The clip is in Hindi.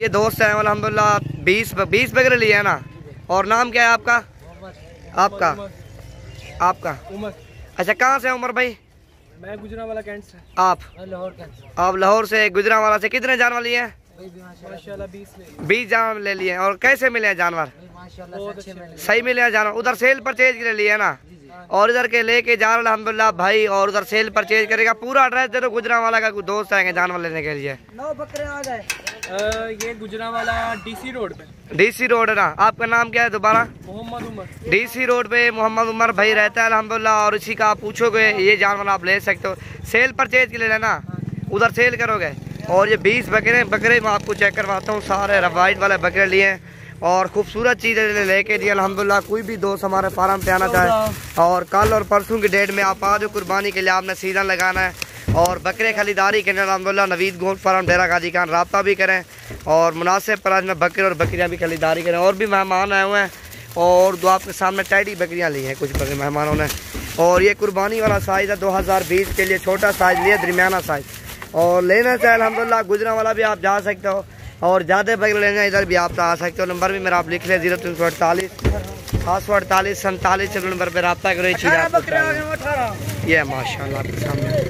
ये दोस्त है अल्हम्दुलिल्लाह 20 बकरे लिए है ना। और नाम क्या है आपका? आपका उमर। अच्छा, कहाँ से उमर भाई? मैं गुजरांवाला कैंट से। आप लाहौर से। गुजरांवाला से कितने जानवर लिए हैं? माशाल्लाह 20 जानवर ले लिए हैं। और कैसे मिले हैं जानवर? सही मिले हैं जानवर। उधर सेल परचेज के लिए लिए ना, और इधर के लेके जा रहे अल्हम्दुलिल्लाह भाई, और उधर सेल परचेज करेगा। पूरा एड्रेस दे दो, गुजरांवाला का कोई दोस्त आएंगे जानवर लेने के लिए। 9 बकरे आ गए। ये गुजरांवाला डीसी रोड पे। डीसी रोड है ना। आपका नाम क्या है दोबारा? मोहम्मद उमर। डीसी रोड पे मोहम्मद उमर भाई रहता है अल्हम्दुलिल्लाह। और इसी का आप पूछोगे ये जानवर आप ले सकते हो, सेल परचेज के लिए लेना, उधर सेल करोगे। और ये 20 बकरे मैं आपको चेक करवाता हूँ। सारे वाइट वाले बकरे लिए हैं और खूबसूरत चीज़ें लेके दिए अल्हम्दुलिल्लाह। कोई भी दोस्त हमारे फार्म पे आना चाहे और कल और परसों की डेट में आप आ जाओ। कुर्बानी के लिए आपने सीजन लगाना है और बकरे खरीदारी करने अल्हम्दुलिल्लाह नवीद गोट फार्म डेरा गाजी खान रब्ता भी करें और मुनासिब प्राइस में बकरे और बकरियाँ भी खरीदारी करें। और भी मेहमान आए हुए हैं और दो आपके सामने टैडी बकरियाँ ली हैं कुछ बकरे मेहमानों ने। और ये कुर्बानी वाला साइज़ है 2020 के लिए, छोटा साइज़ लिया, दरमियाना साइज़। और लेना चाहे अल्हम्दुलिल्लाह गुजरांवाला भी आप जा सकते हो और ज़्यादा बकरे लेना इधर भी आप आ सकते हो। नंबर भी मेरा आप लिख लें 0348 848 47 नंबर पर रब्ता करो। ये माशाल्लाह आपके सामने